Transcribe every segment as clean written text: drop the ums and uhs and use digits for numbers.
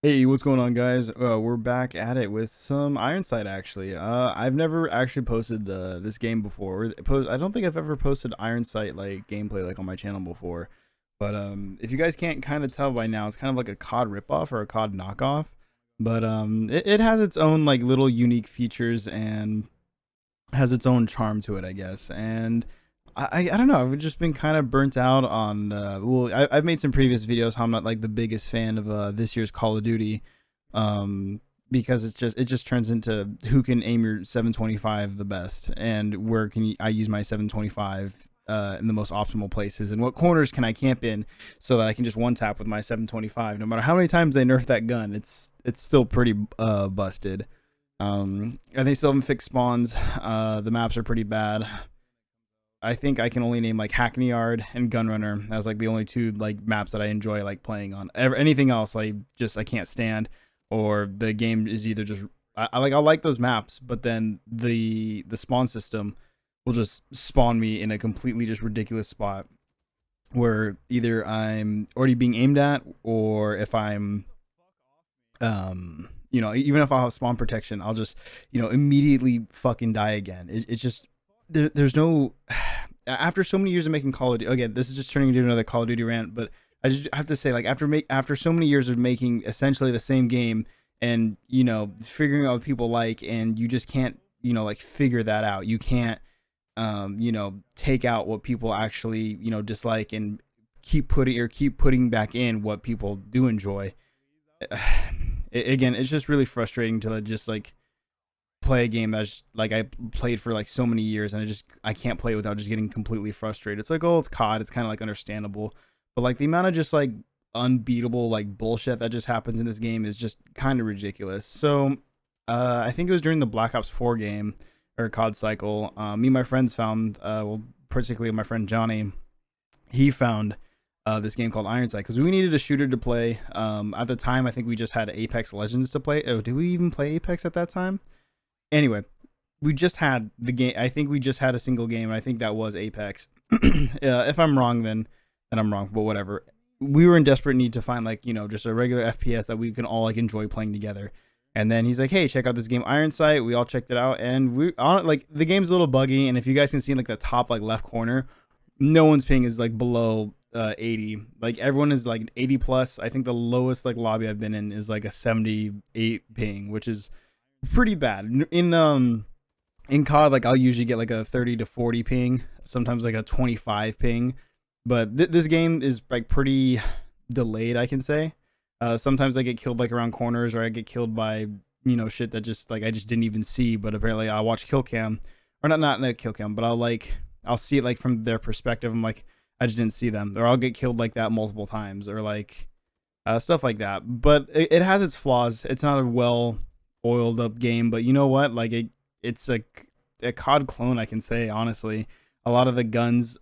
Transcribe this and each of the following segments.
Hey, what's going on, guys? We're back at it with some Ironside. Actually, I've never actually posted this game before. I don't think I've ever posted Ironside like gameplay like on my channel before. But if you guys can't kind of tell by now, it's kind of like a COD ripoff or a COD knockoff. But it has its own like little unique features and has its own charm to it, I guess. And I don't know. I've just been kind of burnt out on. I've made some previous videos how I'm not like the biggest fan of this year's Call of Duty, um, because it just turns into who can aim your 725 the best and where I use my 725 in the most optimal places and what corners can I camp in so that I can just one tap with my 725. No matter how many times they nerf that gun, it's still pretty busted. And they still haven't fixed spawns. The maps are pretty bad. I think I can only name like Hackney Yard and Gunrunner as like the only two like maps that I enjoy like playing on. Anything else I can't stand, or the game is either just I like those maps, but then the spawn system will just spawn me in a completely just ridiculous spot where either I'm already being aimed at, or if I'm even if I'll have spawn protection, I'll just immediately fucking die again. It's just there's no after so many years of making Call of Duty. Again, this is just turning into another Call of Duty rant, but I just have to say, like, after so many years of making essentially the same game, and figuring out what people like, and you just can't like figure that out. You can't take out what people actually dislike, and keep putting back in what people do enjoy. Again, it's just really frustrating to just like play a game that's like I played for like so many years, and I can't play it without just getting completely frustrated. It's like, oh, it's COD, it's kind of like understandable, but like the amount of just like unbeatable like bullshit that just happens in this game is just kind of ridiculous. So I think it was during the Black Ops 4 game or COD cycle, me and my friends found particularly my friend Johnny, he found this game called Ironside because we needed a shooter to play. At the time, I think we just had Apex Legends to play. Oh, did we even play Apex at that time? Anyway, we just had the game. I think we just had a single game, and I think that was Apex. If I'm wrong, then I'm wrong. But whatever. We were in desperate need to find like just a regular FPS that we can all like enjoy playing together. And then he's like, "Hey, check out this game, Ironside." We all checked it out, and we on like the game's a little buggy. And if you guys can see in like the top like left corner, no one's ping is like below 80. Like everyone is like 80 plus. I think the lowest like lobby I've been in is like a 78 ping, which is pretty bad. In COD, like I'll usually get like a 30 to 40 ping, sometimes like a 25 ping, but this game is like pretty delayed, I can say. Sometimes I get killed like around corners, or I get killed by shit that just like I just didn't even see, but apparently I watch kill cam, or not kill cam, but I'll see it like from their perspective. I'm like, I just didn't see them, or I'll get killed like that multiple times, or like stuff like that. But it has its flaws. It's not a well oiled up game, but you know what? Like it's a COD clone, I can say honestly. A lot of the guns,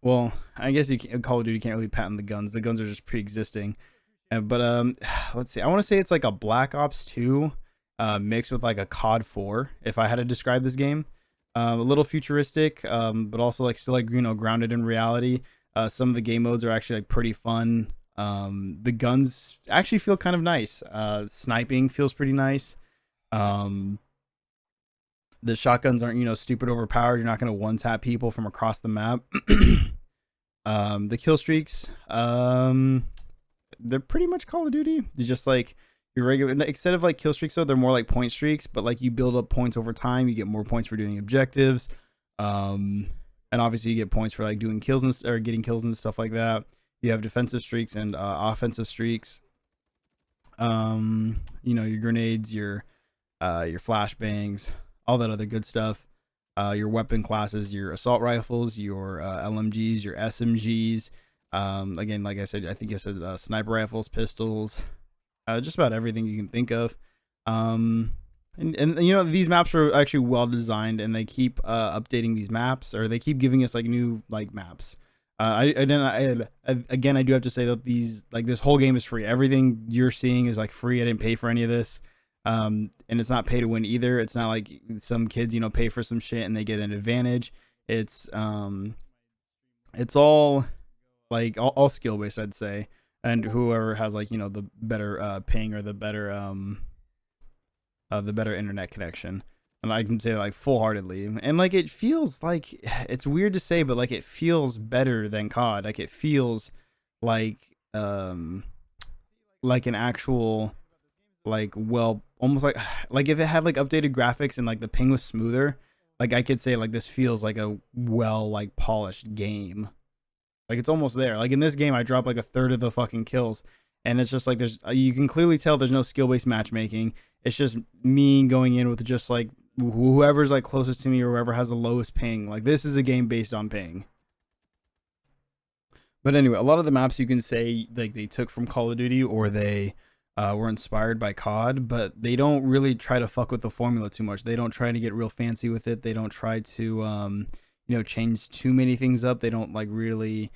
well, I guess Call of Duty can't really patent the guns. The guns are just pre-existing. But let's see. I want to say it's like a Black Ops 2 mixed with like a COD 4. If I had to describe this game, a little futuristic, but also like still like grounded in reality. Some of the game modes are actually like pretty fun. The guns actually feel kind of nice. Sniping feels pretty nice. Um, the shotguns aren't stupid overpowered. You're not gonna one tap people from across the map. The kill streaks, they're pretty much Call of Duty. They're just like your regular. Instead of like kill streaks, though, they're more like point streaks. But like you build up points over time. You get more points for doing objectives. And obviously you get points for like doing kills or getting kills and stuff like that. You have defensive streaks and offensive streaks. Your grenades, your flashbangs, all that other good stuff. Your weapon classes, your assault rifles, your LMGs, your SMGs. Again, like I said, I think I said sniper rifles, pistols, just about everything you can think of. And these maps are actually well designed, and they keep updating these maps, or they keep giving us like new like maps. Again, I do have to say that this whole game is free. Everything you're seeing is like free. I didn't pay for any of this. And it's not pay to win either. It's not like some kids pay for some shit and they get an advantage. It's all like all skill based, I'd say. and whoever has like the better ping or the better internet connection. And I can say like full heartedly, and like it feels like, it's weird to say, but like it feels better than COD. Like it feels like like an actual, like, well, almost like if it had like updated graphics and like the ping was smoother, like I could say like this feels like a well like polished game. Like it's almost there. Like in this game, I dropped like a third of the fucking kills, and it's just like there's, you can clearly tell there's no skill based matchmaking. It's just me going in with just like whoever's like closest to me or whoever has the lowest ping. Like this is a game based on ping. But anyway, a lot of the maps you can say like they took from Call of Duty, or they were inspired by COD, but they don't really try to fuck with the formula too much. They don't try to get real fancy with it. They don't try to change too many things up. They don't like really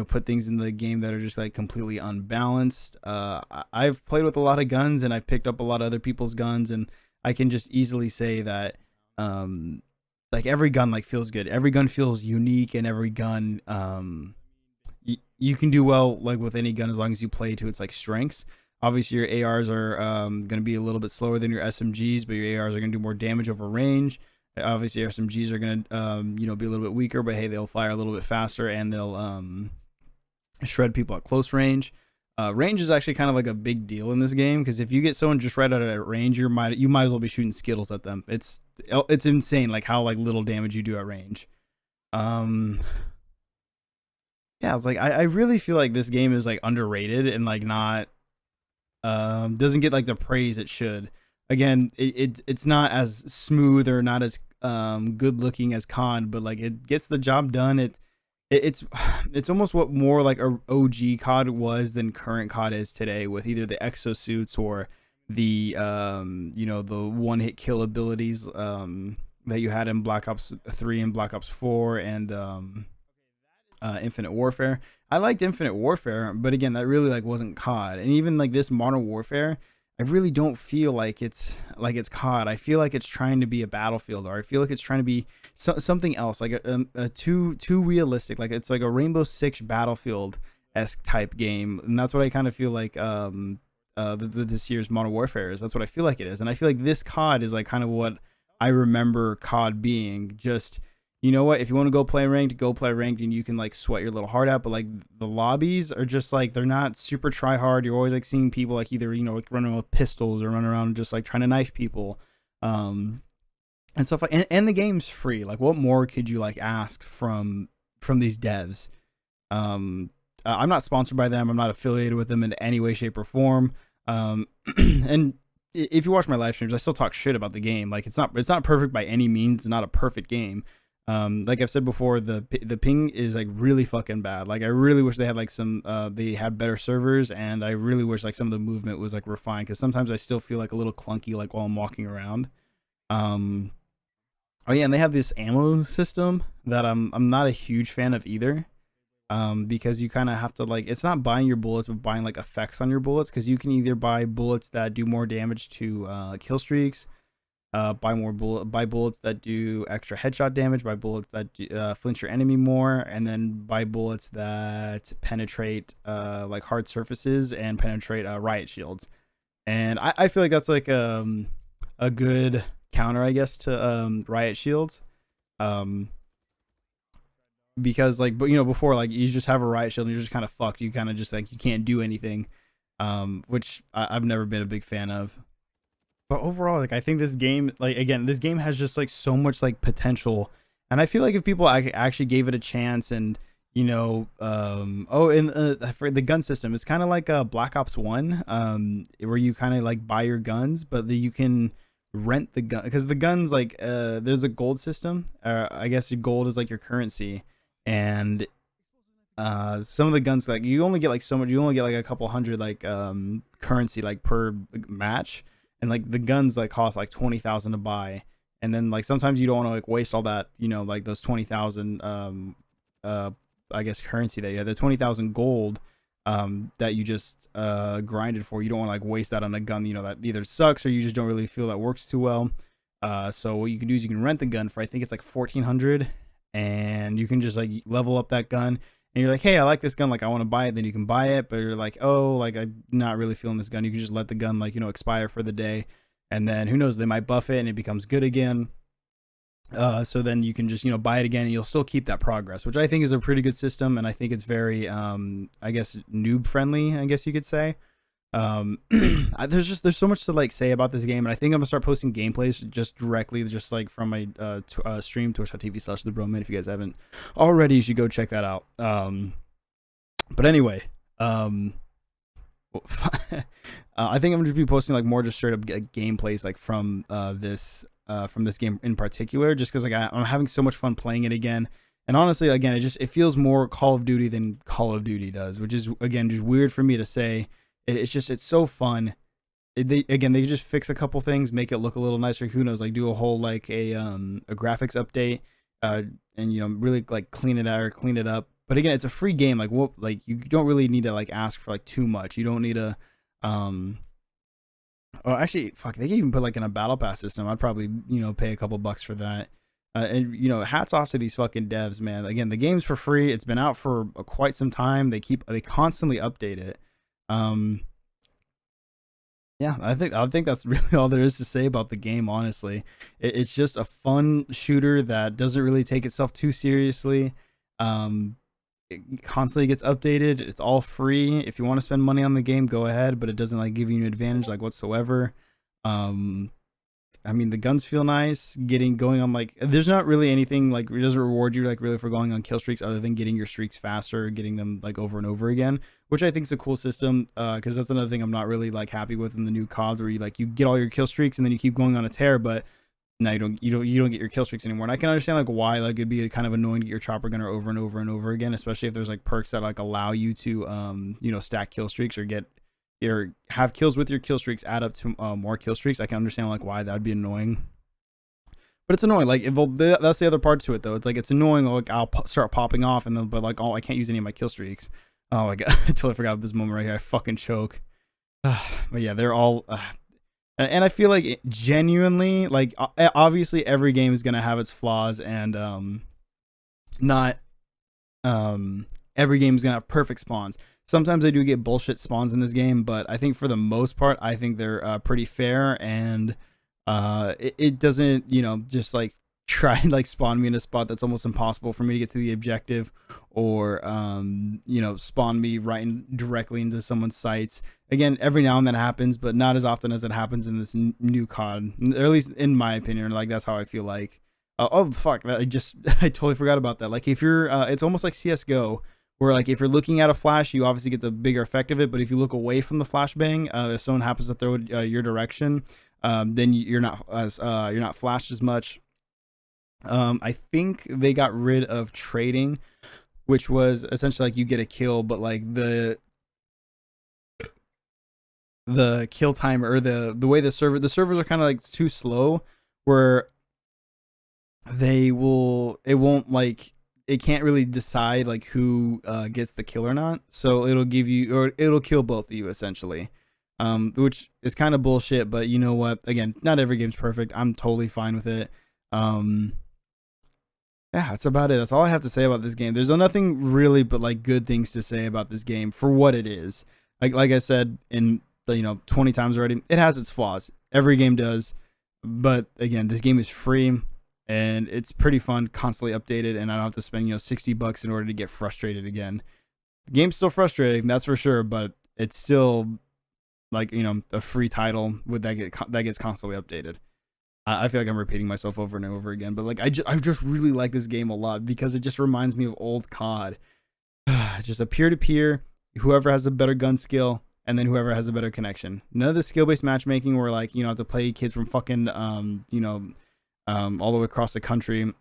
put things in the game that are just like completely unbalanced. I've played with a lot of guns, and I've picked up a lot of other people's guns, and I can just easily say that like every gun like feels good. Every gun feels unique, and every gun you can do well like with any gun as long as you play to its like strengths. Obviously your ARs are going to be a little bit slower than your SMGs, but your ARs are going to do more damage over range. Obviously your SMGs are going to be a little bit weaker, but hey, they'll fire a little bit faster, and they'll shred people at close range. Range is actually kind of like a big deal in this game, because if you get someone just right out of range, you might as well be shooting Skittles at them. It's insane like how like little damage you do at range. Yeah, it's like I really feel like this game is like underrated and like not doesn't get like the praise it should. Again, it's not as smooth or not as good looking as COD, but like it gets the job done. It's it's almost what more like a OG COD was than current COD is today, with either the exosuits or the the one hit kill abilities that you had in Black Ops 3 and Black Ops 4 and Infinite Warfare. I liked Infinite Warfare, but again, that really like wasn't COD. And even like this Modern Warfare, I really don't feel like it's COD. I feel like it's trying to be a Battlefield, or I feel like it's trying to be something else, like a too realistic. Like it's like a Rainbow Six Battlefield-esque type game, and that's what I kind of feel like this year's Modern Warfare is. That's what I feel like it is, and I feel like this COD is like kind of what I remember COD being. Just, you know what, if you want to go play ranked, and you can like sweat your little heart out, but like the lobbies are just like, they're not super try hard. You're always like seeing people like either like running with pistols or running around just like trying to knife people and stuff like, and the game's free. Like what more could you like ask from these devs? I'm not sponsored by them. I'm not affiliated with them in any way, shape, or form. And if you watch my live streams, I still talk shit about the game. Like it's not perfect by any means. It's not a perfect game. Like I've said before, the ping is like really fucking bad. Like I really wish they had like they had better servers, and I really wish like some of the movement was like refined, because sometimes I still feel like a little clunky like while I'm walking around. Oh yeah, and they have this ammo system that I'm not a huge fan of either. Because you kind of have to like, it's not buying your bullets, but buying like effects on your bullets, because you can either buy bullets that do more damage to kill streaks, buy bullets that do extra headshot damage, buy bullets that flinch your enemy more, and then buy bullets that penetrate like hard surfaces and penetrate riot shields. And I feel like that's like a good counter, I guess, to riot shields. Because like, but before, like, you just have a riot shield and you're just kind of fucked. You kind of just like, you can't do anything, which I've never been a big fan of. But overall, like, I think this game, like, again, this game has just like so much like potential, and I feel like if people actually gave it a chance, and for the gun system, it's kind of like a Black Ops 1, where you kind of like buy your guns, but you can rent the gun, because the guns like there's a gold system. I guess your gold is like your currency, and some of the guns, like, you only get like so much. You only get like a couple hundred like currency like per match. And like the guns like cost like 20,000 to buy, and then like sometimes you don't want to like waste all that, like those 20,000 I guess currency that you have, the 20,000 gold that you just grinded for. You don't want to like waste that on a gun that either sucks or you just don't really feel that works too well. So what you can do is you can rent the gun for, I think it's like 1,400, and you can just like level up that gun, and you're like, hey, I like this gun, like I want to buy it, then you can buy it. But you're like, oh, like I'm not really feeling this gun. You can just let the gun, like, expire for the day, and then who knows, they might buff it and it becomes good again. So then you can just, buy it again, and you'll still keep that progress, which I think is a pretty good system. And I think it's very, I guess, noob friendly, I guess you could say. There's so much to like say about this game, and I think I'm gonna start posting gameplays just directly, just like from my stream, twitch.tv/thebroman. If you guys haven't already, you should go check that out. But anyway, I think I'm gonna be posting like more just straight up gameplays like from this game in particular, just because like I'm having so much fun playing it again. And honestly, again, it feels more Call of Duty than Call of Duty does, which is, again, just weird for me to say. It's so fun. They just fix a couple things, make it look a little nicer. Who knows, like do a whole like a graphics update, and really like clean it out or clean it up. But again, it's a free game. Like what, like you don't really need to like ask for like too much. You don't need to oh, actually, fuck, they can even put like in a battle pass system. I'd probably pay a couple bucks for that. And hats off to these fucking devs, man. Again, the game's for free. It's been out for quite some time. They constantly update it. Yeah, I think that's really all there is to say about the game, honestly. It's just a fun shooter that doesn't really take itself too seriously. It constantly gets updated. It's all free. If you want to spend money on the game, go ahead, but it doesn't like give you an advantage like whatsoever. I mean, the guns feel nice. Going on, like, there's not really anything like, it doesn't reward you like really for going on kill streaks other than getting your streaks faster, getting them like over and over again, which I think is a cool system. Because that's another thing I'm not really like happy with in the new CODs, where you get all your kill streaks and then you keep going on a tear, but now you don't get your kill streaks anymore. And I can understand like why, like it'd be kind of annoying to get your chopper gunner over and over and over again, especially if there's like perks that like allow you to stack kill streaks or have kills with your kill streaks add up to more kill streaks. I can understand like why that would be annoying, but it's annoying. Like that's the other part to it though. It's like it's annoying. Like I'll start popping off and then, but like, oh, I can't use any of my kill streaks. Oh my god, I totally forgot this moment right here. I fucking choke. But yeah, they're all. And I feel like genuinely, like obviously every game is gonna have its flaws, and not every game is gonna have perfect spawns. Sometimes I do get bullshit spawns in this game, but I think for the most part, I think they're pretty fair, and it doesn't, just like try and like spawn me in a spot that's almost impossible for me to get to the objective, or spawn me directly into someone's sights. Again, every now and then it happens, but not as often as it happens in this new COD, or at least in my opinion. Like that's how I feel like. Oh fuck! I totally forgot about that. Like if you're, it's almost like CS:GO, where like if you're looking at a flash, you obviously get the bigger effect of it. But if you look away from the flashbang, if someone happens to throw it your direction, then you're not flashed as much. I think they got rid of trading, which was essentially like you get a kill, but like the kill timer, or the way the servers are kind of like too slow, where it can't really decide like who gets the kill or not. So it'll kill both of you essentially, which is kind of bullshit. But you know what? Again, not every game's perfect. I'm totally fine with it. Yeah, that's about it. That's all I have to say about this game. There's nothing really but like good things to say about this game for what it is. Like I said in 20 times already, it has its flaws. Every game does. But again, this game is free and it's pretty fun, constantly updated, and I don't have to spend $60 in order to get frustrated again. The game's still frustrating, that's for sure, but it's still like a free title that gets constantly updated. I feel like I'm repeating myself over and over again, but like I just really like this game a lot because it just reminds me of old COD. Just a peer-to-peer, whoever has a better gun skill, and then whoever has a better connection. None of the skill-based matchmaking where like have to play kids from fucking all the way across the country.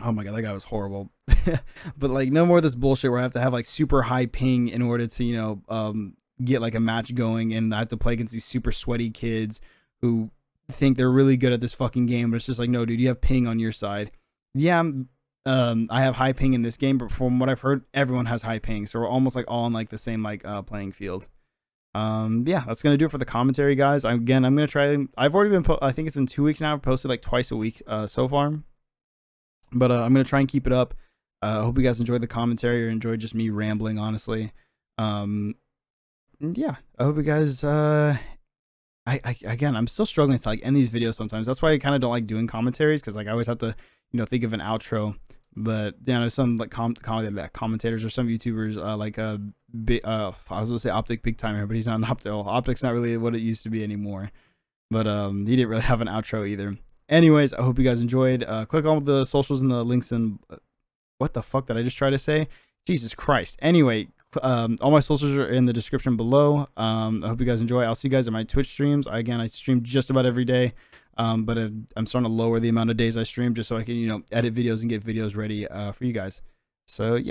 Oh my god, that guy was horrible. But like no more of this bullshit where I have to have like super high ping in order to get like a match going, and I have to play against these super sweaty kids who think they're really good at this fucking game, but it's just like, no dude, you have ping on your side. Yeah, I have high ping in this game, but from what I've heard, everyone has high ping, so we're almost like all in like the same like playing field. Yeah, that's gonna do it for the commentary, guys. I'm gonna try. I've already been I think it's been 2 weeks now. I've posted like twice a week so far, but I'm gonna try and keep it up. I hope you guys enjoyed the commentary or enjoyed just me rambling, honestly. And yeah, I hope you guys. Again, I'm still struggling to like end these videos sometimes. That's why I kind of don't like doing commentaries, because like I always have to, think of an outro. But there's some like commentators or some YouTubers I was gonna say Optic Big Timer, but he's not an Optic. Optic's not really what it used to be anymore. But he didn't really have an outro either. Anyways, I hope you guys enjoyed. Click on the socials and the links in. What the fuck did I just try to say? Jesus Christ. Anyway, all my socials are in the description below. I hope you guys enjoy. I'll see you guys at my Twitch streams. I stream just about every day. But I'm starting to lower the amount of days I stream just so I can, edit videos and get videos ready for you guys. So yeah.